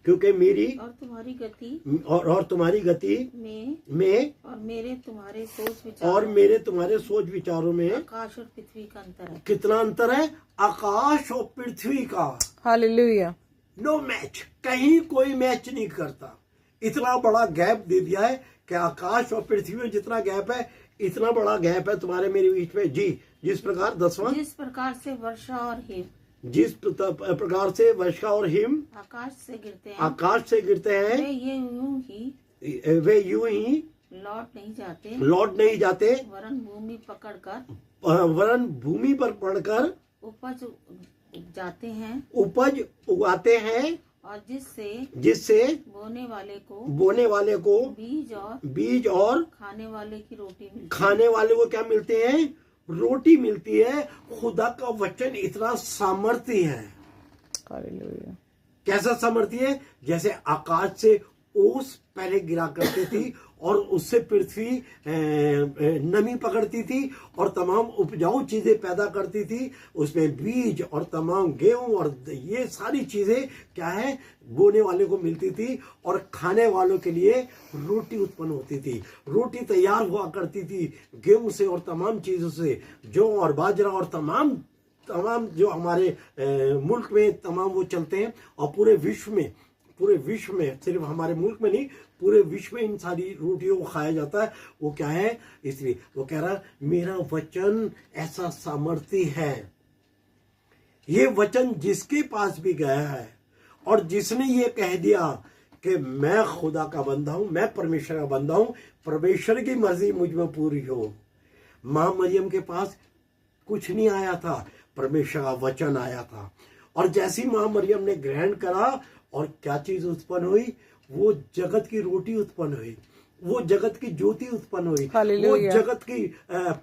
क्योंकि मेरी और तुम्हारी गति और तुम्हारी गति में और मेरे तुम्हारे सोच विचारों में आकाश और पृथ्वी का अंतर है। कितना अंतर है? आकाश और पृथ्वी का। हालेलुया। नो मैच, कहीं कोई मैच नहीं करता। इतना बड़ा गैप दे दिया है कि आकाश और पृथ्वी में जितना गैप है, इतना बड़ा गैप है तुम्हारे मेरे बीच में। जी, जिस प्रकार 10वां, जिस प्रकार से वर्षा और हिम आकाश से गिरते हैं, वे यूं ही लौट नहीं जाते, वरन भूमि पर पड़कर उपज उगाते हैं, और जिससे बोने वाले को बीज और खाने वाले को क्या मिलते हैं? रोटी मिलती है। खुदा का वचन इतना सामर्थ्य है। हालेलुया। कैसा सामर्थ्य है? जैसे आकाश से ओस पहले गिरा करती थी और उससे पृथ्वी नमी पकड़ती थी और तमाम उपजाऊ चीजें पैदा करती थी। उसमें बीज और तमाम गेहूं और ये सारी चीजें क्या है? बोने वाले को मिलती थी और खाने वालों के लिए रोटी उत्पन्न होती थी। रोटी तैयार हुआ करती थी गेहूं से और तमाम चीजों से, जौ और बाजरा और तमाम जो हमारे मुल्क में तमाम वो चलते हैं। और पूरे विश्व में सिर्फ हमारे मुल्क में नहीं, पूरे विश्व में इन सारी रोटियों को खाया जाता है। वो क्या है? इसलिए वो कह रहा मेरा वचन ऐसा सामर्थ्य है। ये वचन जिसके पास भी गया है और जिसने ये कह दिया कि मैं खुदा का बंदा हूं, मैं परमेश्वर का बंदा हूं, परमेश्वर की मर्जी मुझ में पूरी हो। मां मरियम के पास कुछ नहीं आया था, परमेश्वर का वचन आया था। और जैसी मां मरियम ने ग्रहण करा और क्या चीज उत्पन्न हुई? वो जगत की रोटी उत्पन्न हुई, वो जगत की ज्योति उत्पन्न हुई, वो जगत की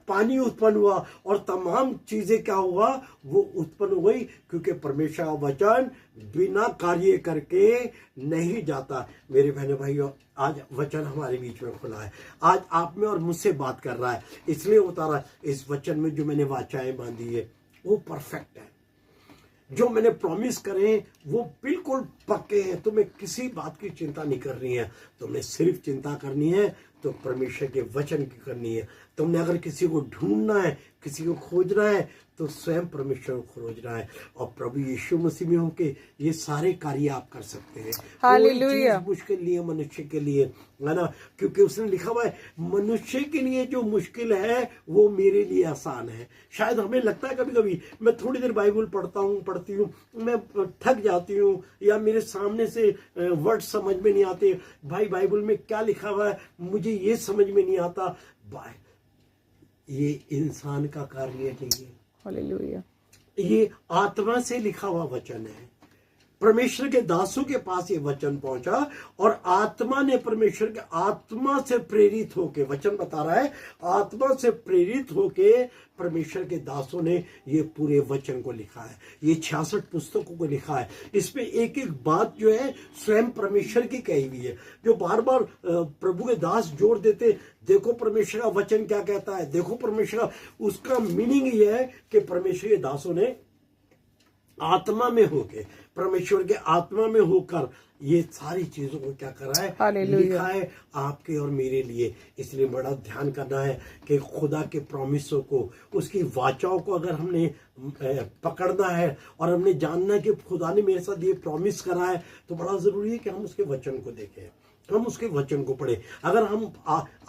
पानी उत्पन्न हुआ और तमाम चीजें क्या हुआ? वो उत्पन्न हुई। क्योंकि परमेश्वर का वचन बिना कार्य करके नहीं जाता। मेरे बहनों भाइयों, आज वचन हमारे बीच में खुला है। आज आप में और मुझसे बात कर रहा है, इसलिए उतारा। इस वचन में जो मैंने वाचाएं बांधी है वो परफेक्ट है। जो मैंने प्रॉमिस करे वो बिल्कुल पक्के हैं। तुम्हें किसी बात की चिंता नहीं करनी है। तुम्हें सिर्फ चिंता करनी है तो परमेश्वर के वचन की करनी है। तुमने अगर किसी को ढूंढना है, किसी को खोजना है, तो स्वयं परमेश्वर को खोजना है। और प्रभु यीशु मसीह में होके ये सारे कार्य आप कर सकते हैं। हालेलुया। मुश्किल नहीं है मनुष्य के लिए, है ना? क्योंकि उसने लिखा हुआ है मनुष्य के लिए जो मुश्किल है वो मेरे लिए आसान है। शायद हमें लगता है कभी कभी, मैं थोड़ी देर बाइबल पढ़ती हूँ, मैं थक जाती हूँ, या मेरे सामने से वर्ड समझ में नहीं आते। भाई बाइबल में क्या लिखा हुआ है मुझे ये समझ में नहीं आता। ये इंसान का कार्य नहीं है। हालेलुया। ये आत्मा से लिखा हुआ वचन है। परमेश्वर के दासों के पास ये वचन पहुंचा और आत्मा ने परमेश्वर के आत्मा से प्रेरित होके, वचन बता रहा है, आत्मा से प्रेरित होके परमेश्वर के दासों ने ये पूरे वचन को लिखा है। ये 66 पुस्तकों को लिखा है। इसमें एक एक बात जो है स्वयं परमेश्वर की कही हुई है, जो बार बार प्रभु के दास जोड़ देते। देखो परमेश्वर का वचन क्या कहता है, देखो परमेश्वर का, उसका मीनिंग ये है कि परमेश्वर के दासों ने आत्मा में होके, परमेश्वर के आत्मा में होकर ये सारी चीजों को क्या करा है? लिखा है आपके और मेरे लिए। इसलिए बड़ा ध्यान करना है कि खुदा के प्रॉमिसों को, उसकी वाचाओं को अगर हमने पकड़ना है और हमने जानना है कि खुदा ने मेरे साथ ये प्रॉमिस करा है, तो बड़ा जरूरी है कि हम उसके वचन को देखें, हम उसके वचन को पढ़े। अगर हम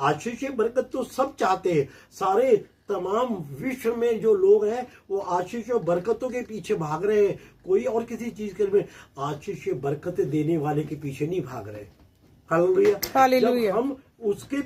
आशीष बरकत तो सब चाहते हैं, सारे तमाम विश्व में जो लोग हैं वो आशीष और बरकतों के पीछे भाग रहे हैं, कोई और किसी चीज के में आशीष बरकतें देने वाले के पीछे नहीं भाग रहे। हालेलुया। हालेलुया। हम उसके